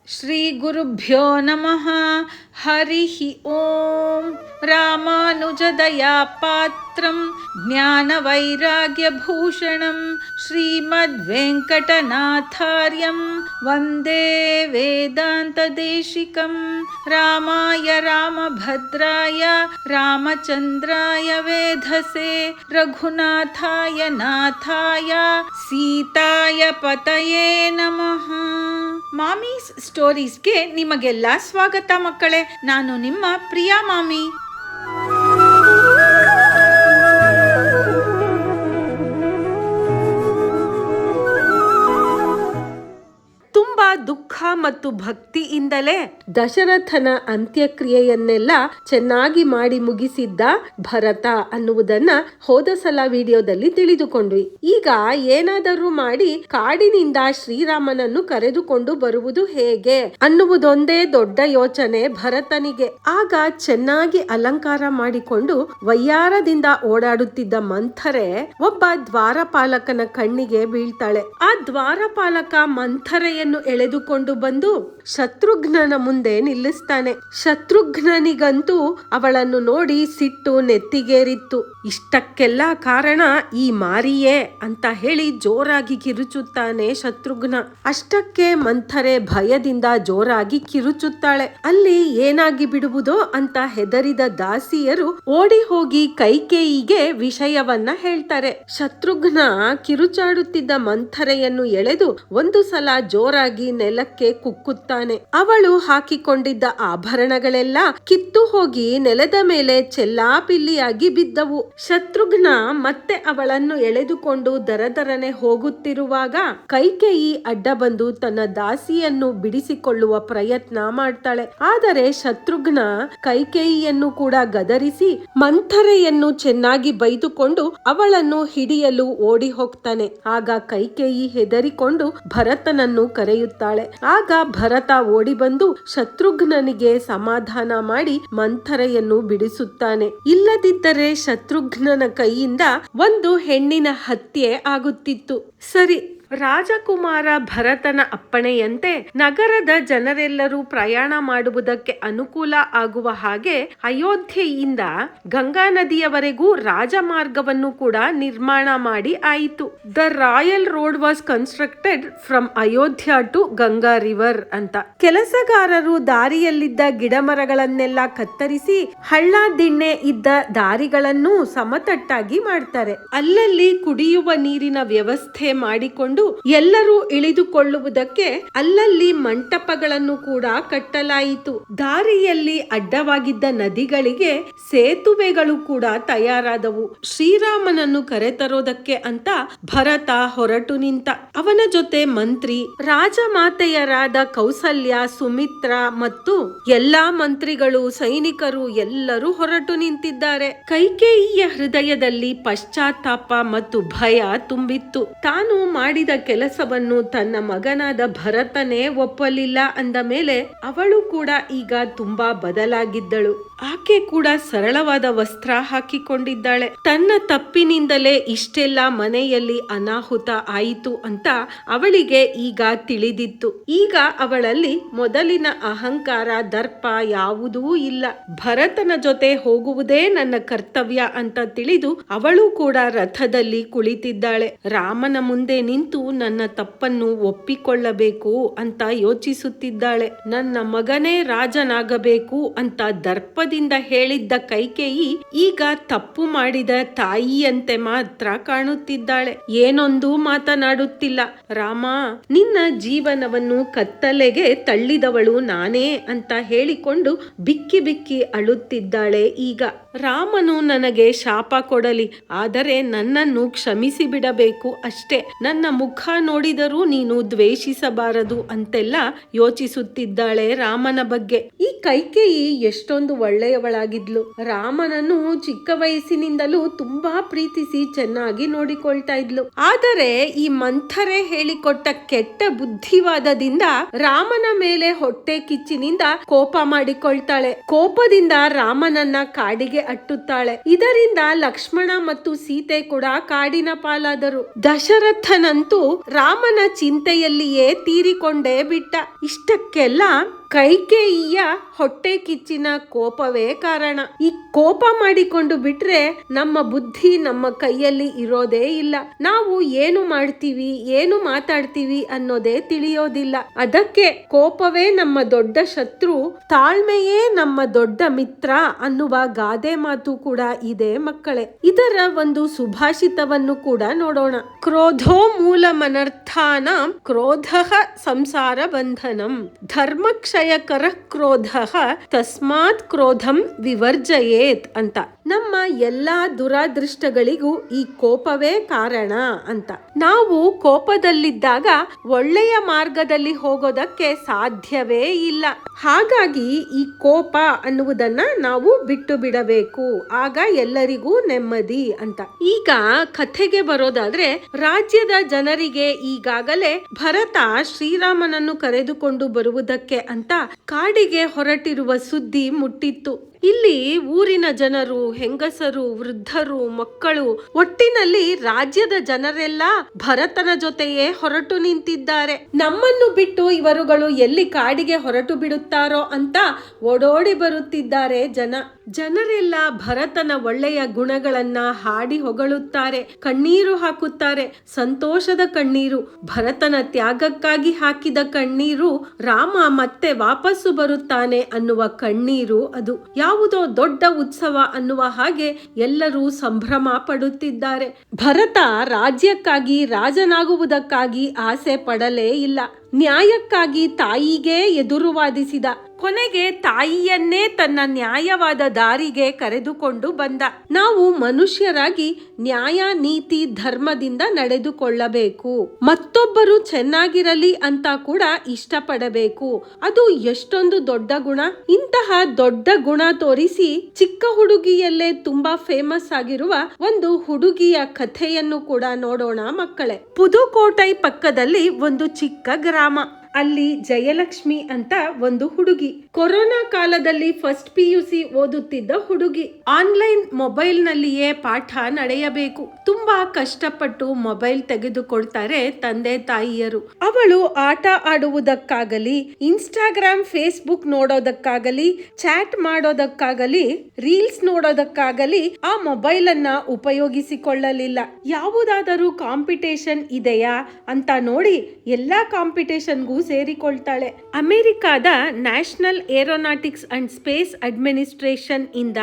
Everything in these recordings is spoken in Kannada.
ಶ್ರೀ ಗುರುಭ್ಯೋ ನಮಃ. ಹರಿ ಓಂ. ರಾಮಾನುಜದಯಾ ಪಾತ್ರಂ ಜ್ಞಾನ ವೈರಾಗ್ಯ ಭೂಷಣಂ ಶ್ರೀಮದ್ ವೆಂಕಟನಾಥಾರ್ಯಂ ವಂದೇ ವೇದಾಂತ ದೇಶಿಕಂ. ರಾಮಾಯ ರಾಮಭದ್ರಾಯ ರಾಮಚಂದ್ರಾಯ ವೇಧಸೆ ರಘುನಾಥಾಯ ನಾಥಾಯ ಸೀತಾಯ ಪತಯೇ ನಮಃ. ಮಾಮೀಸ್ ಸ್ಟೋರೀಸ್ಗೆ ನಿಮಗೆಲ್ಲ ಸ್ವಾಗತ ಮಕ್ಕಳೇ. ನಾನು ನಿಮ್ಮ ಪ್ರಿಯಾ ಮಾಮಿ. ತುಂಬಾ ದುಃಖ ಮತ್ತು ಭಕ್ತಿಯಿಂದಲೇ ದಶರಥನ ಅಂತ್ಯಕ್ರಿಯೆಯನ್ನೆಲ್ಲ ಚೆನ್ನಾಗಿ ಮಾಡಿ ಮುಗಿಸಿದ್ದ ಭರತ ಅನ್ನುವುದನ್ನ ಹೋದ ಸಲ ವಿಡಿಯೋದಲ್ಲಿ ತಿಳಿದುಕೊಂಡ್ವಿ. ಈಗ ಏನಾದರೂ ಮಾಡಿ ಕಾಡಿನಿಂದ ಶ್ರೀರಾಮನನ್ನು ಕರೆದುಕೊಂಡು ಬರುವುದು ಹೇಗೆ ಅನ್ನುವುದೊಂದೇ ದೊಡ್ಡ ಯೋಚನೆ ಭರತನಿಗೆ. ಆಗ ಚೆನ್ನಾಗಿ ಅಲಂಕಾರ ಮಾಡಿಕೊಂಡು ವಯ್ಯಾರದಿಂದ ಓಡಾಡುತ್ತಿದ್ದ ಮಂಥರೆ ಒಬ್ಬ ದ್ವಾರಪಾಲಕನ ಕಣ್ಣಿಗೆ ಬೀಳ್ತಾಳೆ. ಆ ದ್ವಾರಪಾಲಕ ಮಂಥರೆಯನ್ನು ಎಳೆದುಕೊಂಡು ಬಂದು ಶತ್ರುಘ್ನನ ಮುಂದೆ ನಿಲ್ಲಿಸ್ತಾನೆ. ಶತ್ರುಘ್ನನಿಗಂತೂ ಅವಳನ್ನು ನೋಡಿ ಸಿಟ್ಟು ನೆತ್ತಿಗೇರಿತ್ತು. ಇಷ್ಟಕ್ಕೆಲ್ಲ ಕಾರಣ ಈ ಮಾರಿಯೇ ಅಂತ ಹೇಳಿ ಜೋರಾಗಿ ಕಿರುಚುತ್ತಾನೆ ಶತ್ರುಘ್ನ. ಅಷ್ಟಕ್ಕೆ ಮಂಥರೆ ಭಯದಿಂದ ಜೋರಾಗಿ ಕಿರುಚುತ್ತಾಳೆ. ಅಲ್ಲಿ ಏನಾಗಿ ಬಿಡುವುದೋ ಅಂತ ಹೆದರಿದ ದಾಸಿಯರು ಓಡಿ ಹೋಗಿ ಕೈಕೇಯಿಗೆ ವಿಷಯವನ್ನ ಹೇಳ್ತಾರೆ. ಶತ್ರುಘ್ನ ಕಿರುಚಾಡುತ್ತಿದ್ದ ಮಂಥರೆಯನ್ನು ಎಳೆದು ಒಂದು ಸಲ ಜೋರಾಗಿ ನೆಲಕ್ಕೆ ಕುಕ್ಕುತ್ತಾನೆ. ಅವಳು ಹಾಕಿಕೊಂಡಿದ್ದ ಆಭರಣಗಳೆಲ್ಲ ಕಿತ್ತು ಹೋಗಿ ನೆಲದ ಮೇಲೆ ಚೆಲ್ಲಾಪಿಲ್ಲಿಯಾಗಿ ಬಿದ್ದವು. ಶತ್ರುಘ್ನ ಮತ್ತೆ ಅವಳನ್ನು ಎಳೆದುಕೊಂಡು ದರದರನೆ ಹೋಗುತ್ತಿರುವಾಗ ಕೈಕೇಯಿ ಅಡ್ಡ ಬಂದು ತನ್ನ ದಾಸಿಯನ್ನು ಬಿಡಿಸಿಕೊಳ್ಳುವ ಪ್ರಯತ್ನ ಮಾಡ್ತಾಳೆ. ಆದರೆ ಶತ್ರುಘ್ನ ಕೈಕೇಯಿಯನ್ನು ಕೂಡ ಗದರಿಸಿ ಮಂಥರೆಯನ್ನು ಚೆನ್ನಾಗಿ ಬೈದುಕೊಂಡು ಅವಳನ್ನು ಹಿಡಿಯಲು ಓಡಿ ಹೋಗ್ತಾನೆ. ಆಗ ಕೈಕೇಯಿ ಹೆದರಿಕೊಂಡು ಭರತನನ್ನು ಕರೆಯುತ್ತಾಳೆ. ಆಗ ಭರತ ಓಡಿ ಬಂದು ಶತ್ರುಘ್ನನಿಗೆ ಸಮಾಧಾನ ಮಾಡಿ ಮಂಥರೆಯನ್ನು ಬಿಡಿಸುತ್ತಾನೆ. ಇಲ್ಲದಿದ್ದರೆ ಶತ್ರುಘ್ನನ ಕೈಯಿಂದ ಒಂದು ಹೆಣ್ಣಿನ ಹತ್ಯೆ ಆಗುತ್ತಿತ್ತು. ಸರಿ, ರಾಜಕುಮಾರ ಭರತನ ಅಪ್ಪಣೆಯಂತೆ ನಗರದ ಜನರೆಲ್ಲರೂ ಪ್ರಯಾಣ ಮಾಡುವುದಕ್ಕೆ ಅನುಕೂಲ ಆಗುವ ಹಾಗೆ ಅಯೋಧ್ಯೆಯಿಂದ ಗಂಗಾ ನದಿಯವರೆಗೂ ರಾಜಮಾರ್ಗವನ್ನು ಕೂಡ ನಿರ್ಮಾಣ ಮಾಡಿ ಆಯಿತು. The royal road was constructed from Ayodhya to Ganga river ಅಂತ. ಕೆಲಸಗಾರರು ದಾರಿಯಲ್ಲಿದ್ದ ಗಿಡಮರಗಳನ್ನೆಲ್ಲ ಕತ್ತರಿಸಿ ಹಳ್ಳ ದಿಣ್ಣೆ ಇದ್ದ ದಾರಿಗಳನ್ನು ಸಮತಟ್ಟಾಗಿ ಮಾಡ್ತಾರೆ. ಅಲ್ಲಲ್ಲಿ ಕುಡಿಯುವ ನೀರಿನ ವ್ಯವಸ್ಥೆ ಮಾಡಿಕೊಂಡು ಎಲ್ಲರೂ ಇಳಿದುಕೊಳ್ಳುವುದಕ್ಕೆ ಅಲ್ಲಲ್ಲಿ ಮಂಟಪಗಳನ್ನು ಕೂಡ ಕಟ್ಟಲಾಯಿತು. ದಾರಿಯಲ್ಲಿ ಅಡ್ಡವಾಗಿದ್ದ ನದಿಗಳಿಗೆ ಸೇತುವೆಗಳು ಕೂಡ ತಯಾರಾದವು. ಶ್ರೀರಾಮನನ್ನು ಕರೆತರೋದಕ್ಕೆ ಅಂತ ಭರತ ಹೊರಟು ನಿಂತ. ಅವನ ಜೊತೆ ಮಂತ್ರಿ, ರಾಜಮಾತೆಯರಾದ ಕೌಸಲ್ಯ, ಸುಮಿತ್ರ ಮತ್ತು ಎಲ್ಲಾ ಮಂತ್ರಿಗಳು, ಸೈನಿಕರು ಎಲ್ಲರೂ ಹೊರಟು ನಿಂತಿದ್ದಾರೆ. ಕೈಕೇಯಿಯ ಹೃದಯದಲ್ಲಿ ಪಶ್ಚಾತ್ತಾಪ ಮತ್ತು ಭಯ ತುಂಬಿತ್ತು. ತಾನು ಮಾಡಿದ ಕೆಲಸವನ್ನು ತನ್ನ ಮಗನಾದ ಭರತನೇ ಒಪ್ಪಲಿಲ್ಲ ಅಂದ ಮೇಲೆ ಅವಳು ಕೂಡ ಈಗ ತುಂಬಾ ಬದಲಾಗಿದ್ದಳು. ಆಕೆ ಕೂಡ ಸರಳವಾದ ವಸ್ತ್ರ ಹಾಕಿಕೊಂಡಿದ್ದಾಳೆ. ತನ್ನ ತಪ್ಪಿನಿಂದಲೇ ಇಷ್ಟೆಲ್ಲ ಮನೆಯಲ್ಲಿ ಅನಾಹುತ ಆಯಿತು ಅಂತ ಅವಳಿಗೆ ಈಗ ತಿಳಿದಿತ್ತು. ಈಗ ಅವಳಲ್ಲಿ ಮೊದಲಿನ ಅಹಂಕಾರ, ದರ್ಪ ಯಾವುದೂ ಇಲ್ಲ. ಭರತನ ಜೊತೆ ಹೋಗುವುದೇ ನನ್ನ ಕರ್ತವ್ಯ ಅಂತ ತಿಳಿದು ಅವಳು ಕೂಡ ರಥದಲ್ಲಿ ಕುಳಿತಿದ್ದಾಳೆ. ರಾಮನ ಮುಂದೆ ನಿಂತು ನನ್ನ ತಪ್ಪನ್ನು ಒಪ್ಪಿಕೊಳ್ಳಬೇಕು ಅಂತ ಯೋಚಿಸುತ್ತಿದ್ದಾಳೆ. ನನ್ನ ಮಗನೇ ರಾಜನಾಗಬೇಕು ಅಂತ ದರ್ಪದಿಂದ ಹೇಳಿದ್ದ ಕೈಕೇಯಿ ಈಗ ತಪ್ಪು ಮಾಡಿದ ತಾಯಿಯಂತೆ ಮಾತ್ರ ಕಾಣುತ್ತಿದ್ದಾಳೆ. ಏನೊಂದು ಮಾತನಾಡುತ್ತಿಲ್ಲ. ರಾಮ, ನಿನ್ನ ಜೀವನವನ್ನು ಕತ್ತಲೆಗೆ ತಳ್ಳಿದವಳು ನಾನೇ ಅಂತ ಹೇಳಿಕೊಂಡು ಬಿಕ್ಕಿ ಬಿಕ್ಕಿ ಅಳುತ್ತಿದ್ದಾಳೆ. ಈಗ ರಾಮನು ನನಗೆ ಶಾಪ ಕೊಡಲಿ, ಆದರೆ ನನ್ನನ್ನು ಕ್ಷಮಿಸಿ ಬಿಡಬೇಕು ಅಷ್ಟೇ. ನನ್ನ ಮುಖ ನೋಡಿದರೂ ನೀನು ದ್ವೇಷಿಸಬಾರದು ಅಂತೆಲ್ಲ ಯೋಚಿಸುತ್ತಿದ್ದಾಳೆ ರಾಮನ ಬಗ್ಗೆ. ಈ ಕೈಕೇಯಿ ಎಷ್ಟೊಂದು ಒಳ್ಳೆಯವಳಾಗಿದ್ಲು. ರಾಮನನ್ನು ಚಿಕ್ಕ ವಯಸ್ಸಿನಿಂದಲೂ ತುಂಬಾ ಪ್ರೀತಿಸಿ ಚೆನ್ನಾಗಿ ನೋಡಿಕೊಳ್ತಾ ಇದ್ಲು. ಆದರೆ ಈ ಮಂಥರೆ ಹೇಳಿಕೊಟ್ಟ ಕೆಟ್ಟ ಬುದ್ಧಿವಾದದಿಂದ ರಾಮನ ಮೇಲೆ ಹೊಟ್ಟೆ ಕಿಚ್ಚಿನಿಂದ ಕೋಪ ಮಾಡಿಕೊಳ್ತಾಳೆ. ಕೋಪದಿಂದ ರಾಮನನ್ನ ಕಾಡಿಗೆ ಅಟ್ಟುತ್ತಾಳೆ. ಇದರಿಂದ ಲಕ್ಷ್ಮಣ ಮತ್ತು ಸೀತೆ ಕೂಡ ಕಾಡಿನ ಪಾಲಾದರು. ದಶರಥನಂತೂ ರಾಮನ ಚಿಂತೆಯಲ್ಲಿಯೇ ತೀರಿಕೊಂಡೇ ಬಿಟ್ಟ. ಇಷ್ಟಕ್ಕೆಲ್ಲ ಕೈಕೇಯಿಯ ಹೊಟ್ಟೆ ಕಿಚ್ಚಿನ ಕೋಪವೇ ಕಾರಣ. ಈ ಕೋಪ ಮಾಡಿಕೊಂಡು ಬಿಟ್ರೆ ನಮ್ಮ ಬುದ್ಧಿ ನಮ್ಮ ಕೈಯಲ್ಲಿ ಇರೋದೇ ಇಲ್ಲ. ನಾವು ಏನು ಮಾಡ್ತೀವಿ, ಏನು ಮಾತಾಡ್ತೀವಿ ಅನ್ನೋದೇ ತಿಳಿಯೋದಿಲ್ಲ. ಅದಕ್ಕೆ ಕೋಪವೇ ನಮ್ಮ ದೊಡ್ಡ ಶತ್ರು, ತಾಳ್ಮೆಯೇ ನಮ್ಮ ದೊಡ್ಡ ಮಿತ್ರ ಅನ್ನುವ ಗಾದೆ ಮಾತು ಕೂಡ ಇದೆ ಮಕ್ಕಳೇ. ಇದರ ಒಂದು ಸುಭಾಷಿತವನ್ನು ಕೂಡ ನೋಡೋಣ. ಕ್ರೋಧೋ ಮೂಲ ಮನರ್ಥಾನಾಂ ಕ್ರೋಧಃ ಸಂಸಾರ ಬಂಧನಂ ಧರ್ಮಕ್ಷಯಕರ ಕ್ರೋಧಃ ತಸ್ಮಾತ್ ಕ್ರೋಧಂ ವಿವರ್ಜಯೇತ್ ಅಂತ. ನಮ್ಮ ಎಲ್ಲಾ ದುರಾದೃಷ್ಟಗಳಿಗೂ ಈ ಕೋಪವೇ ಕಾರಣ ಅಂತ. ನಾವು ಕೋಪದಲ್ಲಿದ್ದಾಗ ಒಳ್ಳೆಯ ಮಾರ್ಗದಲ್ಲಿ ಹೋಗೋದಕ್ಕೆ ಸಾಧ್ಯವೇ ಇಲ್ಲ. ಹಾಗಾಗಿ ಈ ಕೋಪ ಅನ್ನುವುದನ್ನ ನಾವು ಬಿಟ್ಟು ಬಿಡಬೇಕು, ಆಗ ಎಲ್ಲರಿಗೂ ನೆಮ್ಮದಿ ಅಂತ. ಈಗ ಕಥೆಗೆ ಬರೋದಾದ್ರೆ, ರಾಜ್ಯದ ಜನರಿಗೆ ಈಗಾಗಲೇ ಭರತ ಶ್ರೀರಾಮನನ್ನು ಕರೆದುಕೊಂಡು ಬರುವುದಕ್ಕೆ ಅಂತ ಕಾಡಿಗೆ ಹೊರಟಿರುವ ಸುದ್ದಿ ಮುಟ್ಟಿತ್ತು. ಇಲ್ಲಿ ಊರಿನ ಜನರು, ಹೆಂಗಸರು, ವೃದ್ಧರು, ಮಕ್ಕಳು, ಒಟ್ಟಿನಲ್ಲಿ ರಾಜ್ಯದ ಜನರೆಲ್ಲ ಭರತನ ಜೊತೆಯೇ ಹೊರಟು ನಿಂತಿದ್ದಾರೆ. ನಮ್ಮನ್ನು ಬಿಟ್ಟು ಇವರುಗಳು ಎಲ್ಲಿ ಕಾಡಿಗೆ ಹೊರಟು ಬಿಡುತ್ತಾರೋ ಅಂತ ಓಡೋಡಿ ಬರುತ್ತಿದ್ದಾರೆ ಜನರೆಲ್ಲ ಭರತನ ಒಳ್ಳೆಯ ಗುಣಗಳನ್ನ ಹಾಡಿ ಹೊಗಳುತ್ತಾರೆ, ಕಣ್ಣೀರು ಹಾಕುತ್ತಾರೆ. ಸಂತೋಷದ ಕಣ್ಣೀರು, ಭರತನ ತ್ಯಾಗಕ್ಕಾಗಿ ಹಾಕಿದ ಕಣ್ಣೀರು, ರಾಮ ಮತ್ತೆ ವಾಪಸ್ಸು ಬರುತ್ತಾನೆ ಅನ್ನುವ ಕಣ್ಣೀರು. ಅದು ಯಾವುದೋ ದೊಡ್ಡ ಉತ್ಸವ ಅನ್ನುವ ಹಾಗೆ ಎಲ್ಲರೂ ಸಂಭ್ರಮ ಪಡುತ್ತಿದ್ದಾರೆ. ಭರತ ರಾಜ್ಯಕ್ಕಾಗಿ, ರಾಜನಾಗುವುದಕ್ಕಾಗಿ ಆಸೆ ಪಡಲೇ ಇಲ್ಲ. ನ್ಯಾಯಕ್ಕಾಗಿ ತಾಯಿಗೆ ಎದುರು ವಾದಿಸಿದ. ಕೊನೆಗೆ ತಾಯಿಯನ್ನೇ ತನ್ನ ನ್ಯಾಯವಾದ ದಾರಿಗೆ ಕರೆದುಕೊಂಡು ಬಂದ. ನಾವು ಮನುಷ್ಯರಾಗಿ ನ್ಯಾಯ, ನೀತಿ, ಧರ್ಮದಿಂದ ನಡೆದುಕೊಳ್ಳಬೇಕು. ಮತ್ತೊಬ್ಬರು ಚೆನ್ನಾಗಿರಲಿ ಅಂತ ಕೂಡ ಇಷ್ಟಪಡಬೇಕು. ಅದು ಎಷ್ಟೊಂದು ದೊಡ್ಡ ಗುಣ. ಇಂತಹ ದೊಡ್ಡ ಗುಣ ತೋರಿಸಿ ಚಿಕ್ಕ ಹುಡುಗಿಯಲ್ಲೇ ತುಂಬಾ ಫೇಮಸ್ ಆಗಿರುವ ಒಂದು ಹುಡುಗಿಯ ಕಥೆಯನ್ನು ಕೂಡ ನೋಡೋಣ ಮಕ್ಕಳೇ. ಪುದುಕೋಟೈ ಪಕ್ಕದಲ್ಲಿ ಒಂದು ಚಿಕ್ಕ ಗ್ರಾಮ. ಅಲ್ಲಿ ಜಯಲಕ್ಷ್ಮಿ ಅಂತ ಒಂದು ಹುಡುಗಿ. ಕೊರೋನಾ ಕಾಲದಲ್ಲಿ ಫಸ್ಟ್ PUC ಓದುತ್ತಿದ್ದ ಹುಡುಗಿ. ಆನ್ಲೈನ್ ಮೊಬೈಲ್ ನಲ್ಲಿಯೇ ಪಾಠ ನಡೆಯಬೇಕು. ತುಂಬಾ ಕಷ್ಟಪಟ್ಟು ಮೊಬೈಲ್ ತೆಗೆದುಕೊಳ್ತಾರೆ ತಂದೆ ತಾಯಿಯರು. ಅವಳು ಆಟ ಆಡುವುದಕ್ಕಾಗಲಿ, ಇನ್ಸ್ಟಾಗ್ರಾಮ್, ಫೇಸ್ಬುಕ್ ನೋಡೋದಕ್ಕಾಗಲಿ, ಚಾಟ್ ಮಾಡೋದಕ್ಕಾಗಲಿ, ರೀಲ್ಸ್ ನೋಡೋದಕ್ಕಾಗಲಿ ಆ ಮೊಬೈಲ್ ಅನ್ನ ಉಪಯೋಗಿಸಿಕೊಳ್ಳಲಿಲ್ಲ. ಯಾವುದಾದರೂ ಕಾಂಪಿಟೇಷನ್ ಇದೆಯಾ ಅಂತ ನೋಡಿ ಎಲ್ಲಾ ಕಾಂಪಿಟೇಷನ್ಗೂ ಸೇರಿಕೊಳ್ತಾಳೆ. ಅಮೆರಿಕಾದ national aeronautics and space administration ಇಂದ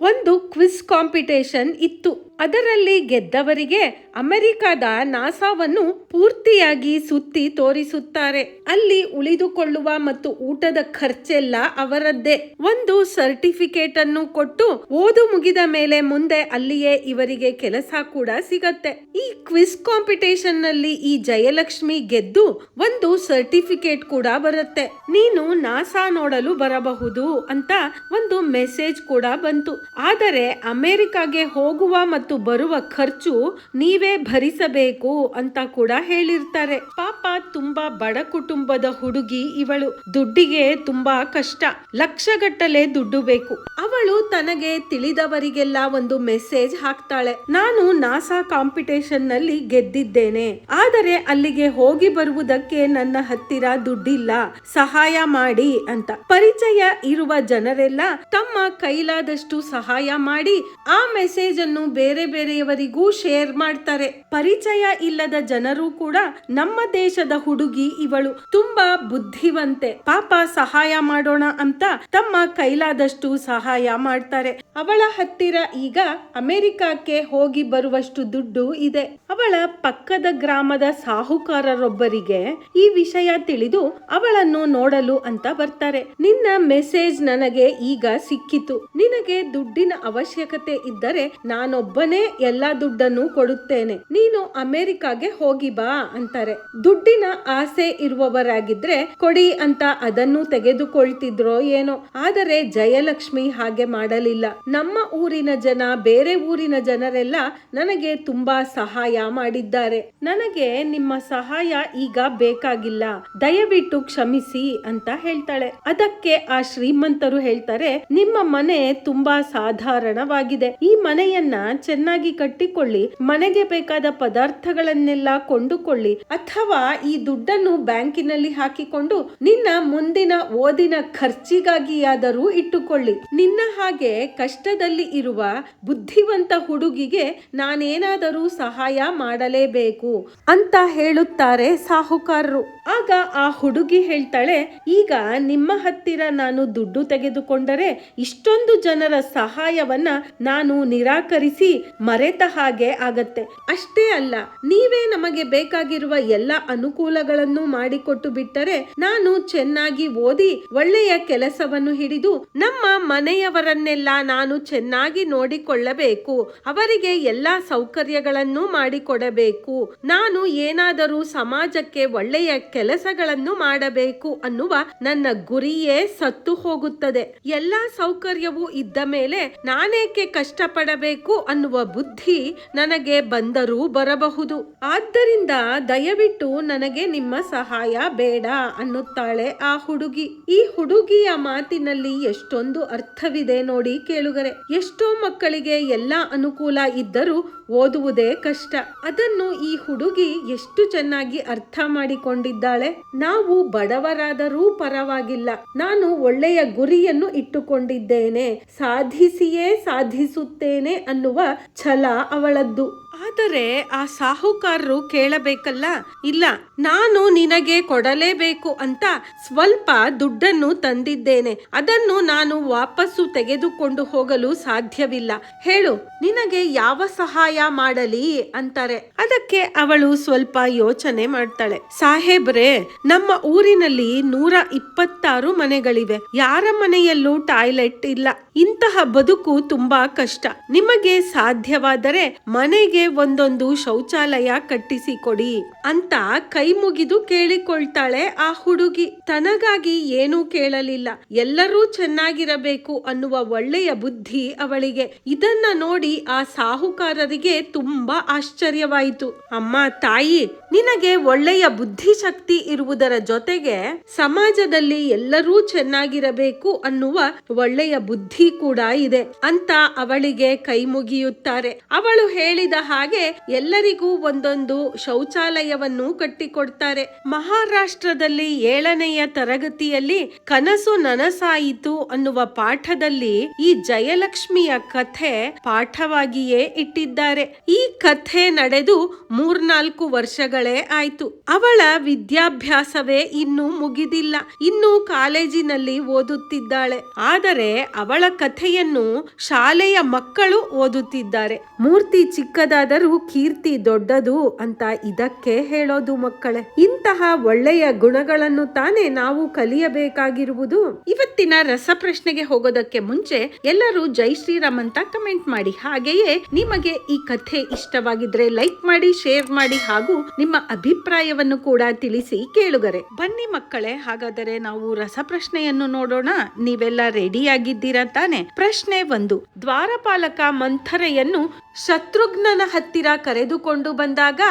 ಒಂದು ಕ್ವಿಜ್ ಕಾಂಪಿಟೇಷನ್ ಇತ್ತು. ಅದರಲ್ಲಿ ಗೆದ್ದವರಿಗೆ ಅಮೆರಿಕಾದ ನಾಸಾವನ್ನು ಪೂರ್ತಿಯಾಗಿ ಸುತ್ತಿ ತೋರಿಸುತ್ತಾರೆ. ಅಲ್ಲಿ ಉಳಿದುಕೊಳ್ಳುವ ಮತ್ತು ಊಟದ ಖರ್ಚೆಲ್ಲ ಅವರದ್ದೇ. ಒಂದು ಸರ್ಟಿಫಿಕೇಟ್ ಅನ್ನು ಕೊಟ್ಟು ಓದು ಮುಗಿದ ಮೇಲೆ ಮುಂದೆ ಅಲ್ಲಿಯೇ ಇವರಿಗೆ ಕೆಲಸ ಕೂಡ ಸಿಗತ್ತೆ. ಈ ಕ್ವಿಜ್ ಕಾಂಪಿಟೇಷನ್ ನಲ್ಲಿ ಈ ಜಯಲಕ್ಷ್ಮಿ ಗೆದ್ದು ಒಂದು ಸರ್ಟಿಫಿಕೇಟ್ ಕೂಡ ಬರುತ್ತೆ. ನೀನು ನಾಸಾ ನೋಡಲು ಬರಬಹುದು ಅಂತ ಒಂದು ಮೆಸೇಜ್ ಕೂಡ ಬಂತು. ಆದರೆ ಅಮೆರಿಕಾಗೆ ಹೋಗುವ ಮತ್ತು ಬರುವ ಖರ್ಚು ನೀವೇ ಭರಿಸಬೇಕು ಅಂತ ಕೂಡ ಹೇಳಿರ್ತಾರೆ. ಪಾಪ ತುಂಬಾ ಬಡ ಕುಟುಂಬದ ಹುಡುಗಿ ಇವಳು. ದುಡ್ಡಿಗೆ ತುಂಬಾ ಕಷ್ಟ, ಲಕ್ಷಗಟ್ಟಲೆ ದುಡ್ಡು ಬೇಕು. ಅವಳು ತನಗೆ ತಿಳಿದವರಿಗೆಲ್ಲ ಒಂದು ಮೆಸೇಜ್ ಹಾಕ್ತಾಳೆ. ನಾನು ನಾಸಾ ಕಾಂಪಿಟೇಷನ್ ನಲ್ಲಿ ಗೆದ್ದಿದ್ದೇನೆ, ಆದರೆ ಅಲ್ಲಿಗೆ ಹೋಗಿ ಬರುವುದಕ್ಕೆ ನನ್ನ ಹತ್ತಿರ ದುಡ್ಡಿಲ್ಲ, ಸಹಾಯ ಮಾಡಿ ಅಂತ. ಪರಿಚಯ ಇರುವ ಜನರೆಲ್ಲ ತಮ್ಮ ಕೈಲಾದಷ್ಟು ಸಹಾಯ ಮಾಡಿ ಆ ಮೆಸೇಜ್ ಅನ್ನು ಬೇರೆ ಬೇರೆಯವರಿಗೂ ಶೇರ್ ಮಾಡ್ತಾರೆ. ಪರಿಚಯ ಇಲ್ಲದ ಜನರು ಕೂಡ ನಮ್ಮ ದೇಶದ ಹುಡುಗಿ ಇವಳು, ತುಂಬಾ ಬುದ್ಧಿವಂತೆ, ಪಾಪ ಸಹಾಯ ಮಾಡೋಣ ಅಂತ ತಮ್ಮ ಕೈಲಾದಷ್ಟು ಸಹಾಯ ಮಾಡ್ತಾರೆ. ಅವಳ ಹತ್ತಿರ ಈಗ ಅಮೆರಿಕಕ್ಕೆ ಹೋಗಿ ಬರುವಷ್ಟು ದುಡ್ಡು ಇದೆ. ಅವಳ ಪಕ್ಕದ ಗ್ರಾಮದ ಸಾಹುಕಾರರೊಬ್ಬರಿಗೆ ಈ ವಿಷಯ ತಿಳಿದು ಅವಳನ್ನು ನೋಡಲು ಅಂತ ಬರ್ತಾರೆ. ನಿನ್ನ ಮೆಸೇಜ್ ನನಗೆ ಈಗ ಸಿಕ್ಕಿತು. ನಿನಗೆ ದುಡ್ಡಿನ ಅವಶ್ಯಕತೆ ಇದ್ದರೆ ನಾನೊಬ್ಬನೇ ಎಲ್ಲಾ ದುಡ್ಡನ್ನು ಕೊಡುತ್ತೇನೆ, ನೀನು ಅಮೆರಿಕಾಗೆ ಹೋಗಿ ಬಾ ಅಂತಾರೆ. ದುಡ್ಡಿನ ಆಸೆ ಇರುವವರಾಗಿದ್ರೆ ಕೊಡಿ ಅಂತ ಅದನ್ನು ತೆಗೆದುಕೊಳ್ತಿದ್ರೋ ಏನೋ. ಆದರೆ ಜಯಲಕ್ಷ್ಮಿ ಹಾಗೆ ಮಾಡಲಿಲ್ಲ. ನಮ್ಮ ಊರಿನ ಜನ, ಬೇರೆ ಊರಿನ ಜನರೆಲ್ಲ ನನಗೆ ತುಂಬಾ ಸಹಾಯ ಮಾಡಿದ್ದಾರೆ. ನನಗೆ ನಿಮ್ಮ ಸಹಾಯ ಈಗ ಬೇಕಾಗಿಲ್ಲ, ದಯವಿಟ್ಟು ಕ್ಷಮಿಸಿ ಅಂತ ಹೇಳ್ತಾಳೆ. ಅದಕ್ಕೆ ಆ ಶ್ರೀಮಂತರು ಹೇಳ್ತಾರೆ, ನಿಮ್ಮ ಮನೆ ತುಂಬಾ ಸಾಧಾರಣವಾಗಿದೆ. ಈ ಮನೆಯನ್ನ ಚೆನ್ನಾಗಿ ಕಟ್ಟಿಕೊಳ್ಳಿ, ಮನೆಗೆ ಬೇಕಾದ ಪದಾರ್ಥಗಳನ್ನೆಲ್ಲ ಕೊಂಡುಕೊಳ್ಳಿ, ಅಥವಾ ಈ ದುಡ್ಡನ್ನು ಬ್ಯಾಂಕಿನಲ್ಲಿ ಹಾಕಿಕೊಂಡು ನಿನ್ನ ಮುಂದಿನ ಓದಿನ ಖರ್ಚಿಗಾಗಿಯಾದರೂ ಇಟ್ಟುಕೊಳ್ಳಿ. ನಿನ್ನ ಹಾಗೆ ಕಷ್ಟದಲ್ಲಿ ಇರುವ ಬುದ್ಧಿವಂತ ಹುಡುಗಿಗೆ ನಾನೇನಾದರೂ ಸಹಾಯ ಮಾಡಲೇಬೇಕು ಅಂತ ಹೇಳುತ್ತಾರೆ ಸಾಹುಕಾರರು. ಆಗ ಆ ಹುಡುಗಿ ಹೇಳ್ತಾಳೆ, ಈಗ ನಿಮ್ಮ ಹತ್ತಿರ ನಾನು ದುಡ್ಡು ತೆಗೆದುಕೊಂಡರೆ ಇಷ್ಟೊಂದು ಜನರ ಸಹಾಯವನ್ನ ನಾನು ನಿರಾಕರಿಸಿ ಮರೆತ ಹಾಗೆ ಆಗತ್ತೆ. ಅಷ್ಟೇ ಅಲ್ಲ, ನೀವೇ ನಮಗೆ ಬೇಕಾಗಿರುವ ಎಲ್ಲ ಅನುಕೂಲಗಳನ್ನು ಮಾಡಿಕೊಟ್ಟು ಬಿಟ್ಟರೆ ನಾನು ಚೆನ್ನಾಗಿ ಓದಿ ಒಳ್ಳೆಯ ಕೆಲಸವನ್ನು ಹಿಡಿದು ನಮ್ಮ ಮನೆಯವರನ್ನೆಲ್ಲ ನಾನು ಚೆನ್ನಾಗಿ ನೋಡಿಕೊಳ್ಳಬೇಕು, ಅವರಿಗೆ ಎಲ್ಲಾ ಸೌಕರ್ಯಗಳನ್ನು ಮಾಡಿಕೊಡಬೇಕು, ನಾನು ಏನಾದರೂ ಸಮಾಜಕ್ಕೆ ಒಳ್ಳೆಯ ಕೆಲಸಗಳನ್ನು ಮಾಡಬೇಕು ಅನ್ನುವ ನನ್ನ ಗುರಿಯೇ ಸತ್ತು ಹೋಗುತ್ತದೆ. ಎಲ್ಲಾ ಸೌಕರ್ಯವೂ ಇದ್ದ ಮೇಲೆ ನಾನೇಕೆ ಕಷ್ಟಪಡಬೇಕು ಅನ್ನುವ ಬುದ್ಧಿ ನನಗೆ ಬಂದರೂ ಬರಬಹುದು. ಆದ್ದರಿಂದ ದಯವಿಟ್ಟು ನನಗೆ ನಿಮ್ಮ ಸಹಾಯ ಬೇಡ ಅನ್ನುತ್ತಾಳೆ ಆ ಹುಡುಗಿ. ಈ ಹುಡುಗಿಯ ಮಾತಿನಲ್ಲಿ ಎಷ್ಟೊಂದು ಅರ್ಥವಿದೆ ನೋಡಿ ಕೇಳುಗರೆ. ಎಷ್ಟೋ ಮಕ್ಕಳಿಗೆ ಎಲ್ಲಾ ಅನುಕೂಲ ಇದ್ದರೂ ಓದುವುದೇ ಕಷ್ಟ. ಅದನ್ನು ಈ ಹುಡುಗಿ ಎಷ್ಟು ಚೆನ್ನಾಗಿ ಅರ್ಥ ಮಾಡಿಕೊಂಡಿದ್ದಾಳೆ. ನಾವು ಬಡವರಾದರೂ ಪರವಾಗಿಲ್ಲ, ನಾನು ಒಳ್ಳೆಯ ಗುರಿಯನ್ನು ಇಟ್ಟುಕೊಂಡಿದ್ದೇನೆ, ಸಾಧಿಸಿಯೇ ಸಾಧಿಸುತ್ತೇನೆ ಅನ್ನುವ ಛಲ ಅವಳದ್ದು. ಆದರೆ ಆ ಸಾಹುಕಾರರು ಕೇಳಬೇಕಲ್ಲ, ಇಲ್ಲ ನಾನು ನಿನಗೆ ಕೊಡಲೇಬೇಕು ಅಂತ ಸ್ವಲ್ಪ ದುಡ್ಡನ್ನು ತಂದಿದ್ದೇನೆ, ಅದನ್ನು ನಾನು ವಾಪಸ್ಸು ತೆಗೆದುಕೊಂಡು ಹೋಗಲು ಸಾಧ್ಯವಿಲ್ಲ, ಹೇಳು ನಿನಗೆ ಯಾವ ಸಹಾಯ ಮಾಡಲಿ ಅಂತಾರೆ. ಅದಕ್ಕೆ ಅವಳು ಸ್ವಲ್ಪ ಯೋಚನೆ ಮಾಡ್ತಾಳೆ. ಸಾಹೇಬ್ರೆ, ನಮ್ಮ ಊರಿನಲ್ಲಿ 126 ಮನೆಗಳಿವೆ, ಯಾರ ಮನೆಯಲ್ಲೂ ಟಾಯ್ಲೆಟ್ ಇಲ್ಲ, ಇಂತಹ ಬದುಕು ತುಂಬಾ ಕಷ್ಟ, ನಿಮಗೆ ಸಾಧ್ಯವಾದರೆ ಮನೆಗೆ ಒಂದೊಂದು ಶೌಚಾಲಯ ಕಟ್ಟಿಸಿಕೊಡಿ ಅಂತ ಕೈ ಮುಗಿದು ಕೇಳಿಕೊಳ್ತಾಳೆ ಆ ಹುಡುಗಿ. ತನಗಾಗಿ ಏನೂ ಕೇಳಲಿಲ್ಲ, ಎಲ್ಲರೂ ಚೆನ್ನಾಗಿರಬೇಕು ಅನ್ನುವ ಒಳ್ಳೆಯ ಬುದ್ಧಿ ಅವಳಿಗೆ. ಇದನ್ನ ನೋಡಿ ಆ ಸಾಹುಕಾರರಿಗೆ ತುಂಬಾ ಆಶ್ಚರ್ಯವಾಯಿತು. ಅಮ್ಮ ತಾಯಿ, ನಿನಗೆ ಒಳ್ಳೆಯ ಬುದ್ಧಿಶಕ್ತಿ ಇರುವುದರ ಜೊತೆಗೆ ಸಮಾಜದಲ್ಲಿ ಎಲ್ಲರೂ ಚೆನ್ನಾಗಿರಬೇಕು ಅನ್ನುವ ಒಳ್ಳೆಯ ಬುದ್ಧಿ ಕೂಡ ಇದೆ ಅಂತ ಅವಳಿಗೆ ಕೈ ಮುಗಿಯುತ್ತಾರೆ. ಅವಳು ಹೇಳಿದ ಹಾಗೆ ಎಲ್ಲರಿಗೂ ಒಂದೊಂದು ಶೌಚಾಲಯವನ್ನು ಕಟ್ಟಿಕೊಡ್ತಾರೆ. ಮಹಾರಾಷ್ಟ್ರದಲ್ಲಿ 7ನೆಯ ತರಗತಿಯಲ್ಲಿ ಕನಸು ನನಸಾಯಿತು ಅನ್ನುವ ಪಾಠದಲ್ಲಿ ಈ ಜಯಲಕ್ಷ್ಮಿಯ ಕಥೆ ಪಾಠವಾಗಿಯೇ ಇಟ್ಟಿದ್ದಾರೆ. ಈ ಕಥೆ ನಡೆದು 3-4 ವರ್ಷಗಳೇ ಆಯ್ತು. ಅವಳ ವಿದ್ಯಾಭ್ಯಾಸವೇ ಇನ್ನೂ ಮುಗಿದಿಲ್ಲ, ಇನ್ನೂ ಕಾಲೇಜಿನಲ್ಲಿ ಓದುತ್ತಿದ್ದಾಳೆ. ಆದರೆ ಅವಳ ಕಥೆಯನ್ನು ಶಾಲೆಯ ಮಕ್ಕಳು ಓದುತ್ತಿದ್ದಾರೆ. ಮೂರ್ತಿ ಚಿಕ್ಕದಾದರೂ ಕೀರ್ತಿ ದೊಡ್ಡದು ಅಂತ ಇದಕ್ಕೆ ಹೇಳೋದು ಮಕ್ಕಳೇ. ಇಂತಹ ಒಳ್ಳೆಯ ಗುಣಗಳನ್ನು ತಾನೇ ನಾವು ಕಲಿಯಬೇಕಾಗಿರುವುದು. ಇವತ್ತಿನ ರಸಪ್ರಶ್ನೆಗೆ ಹೋಗೋದಕ್ಕೆ ಮುಂಚೆ ಎಲ್ಲರೂ ಜೈ ಶ್ರೀರಾಮ್ ಅಂತ ಕಮೆಂಟ್ ಮಾಡಿ. ಹಾಗೆಯೇ ನಿಮಗೆ ಈ ಕಥೆ ಇಷ್ಟವಾಗಿದ್ರೆ ಲೈಕ್ ಮಾಡಿ, ಶೇರ್ ಮಾಡಿ, ಹಾಗೂ ನಿಮ್ಮ ಅಭಿಪ್ರಾಯವನ್ನು ಕೂಡ ತಿಳಿಸಿ ಕೇಳುಗರೆ. ಬನ್ನಿ ಮಕ್ಕಳೇ, ಹಾಗಾದರೆ ನಾವು ರಸಪ್ರಶ್ನೆಯನ್ನು ನೋಡೋಣ. ನೀವೆಲ್ಲ ರೆಡಿ ಆಗಿದ್ದೀರಾ ತಾನೆ? ಪ್ರಶ್ನೆ 1. ದ್ವಾರಪಾಲಕ ಮಂಥರೆಯನ್ನು ಶತ್ರುಘ್ನನ ಹತ್ತಿರ ಕರೆದುಕೊಂಡು ಬಂದಾಗ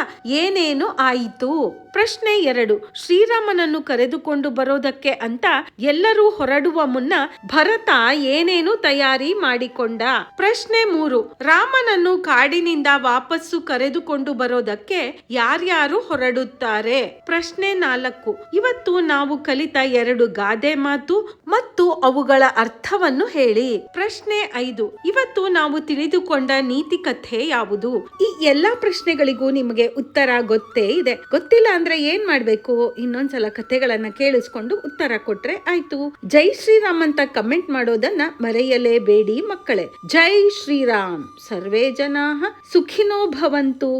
ಏನೇನು ಆಯಿತು? ಪ್ರಶ್ನೆ 2. ಶ್ರೀರಾಮನನ್ನು ಕರೆದುಕೊಂಡು ಬರೋದಕ್ಕೆ ಅಂತ ಎಲ್ಲರೂ ಹೊರಡುವ ಮುನ್ನ ಭರತ ಏನೇನು ತಯಾರಿ ಮಾಡಿಕೊಂಡ? ಪ್ರಶ್ನೆ 3. ರಾಮನನ್ನು ಕಾಡಿನಿಂದ ವಾಪಸ್ಸು ಕರೆದುಕೊಂಡು ಬರೋದಕ್ಕೆ ಯಾರ್ಯಾರು ಹೊರಡುತ್ತಾರೆ? ಪ್ರಶ್ನೆ 4. ಇವತ್ತು ನಾವು ಕಲಿತ 2 ಗಾದೆ ಮಾತು ಮತ್ತು ಅವುಗಳ ಅರ್ಥವನ್ನು ಹೇಳಿ. ಪ್ರಶ್ನೆ 5. ಇವತ್ತು ನಾವು ತಿಳಿದುಕೊಂಡ ನೀತಿ ಕಥೆ ಯಾವುದು? ಈ ಎಲ್ಲಾ ಪ್ರಶ್ನೆಗಳಿಗೂ ನಿಮಗೆ ಉತ್ತರ ಗೊತ್ತೇ ಇದೆ. ಗೊತ್ತಿಲ್ಲ ಅಂದ್ರೆ ಏನ್ ಮಾಡ್ಬೇಕು? ಇನ್ನೊಂದ್ಸಲ ಕಥೆಗಳನ್ನ ಕೇಳಿಸ್ಕೊಂಡು ಉತ್ತರ ಕೊಟ್ರೆ ಆಯ್ತು. ಜೈ ಶ್ರೀರಾಮ್ ಅಂತ ಕಮೆಂಟ್ ಮಾಡೋದನ್ನ ಮರೆಯಲೇಬೇಡಿ ಮಕ್ಕಳೇ. ಜೈ ಶ್ರೀರಾಮ್. ಸರ್ವೇ ಜನಾಃ ಸುಖಿನೋ ಭವಂತು.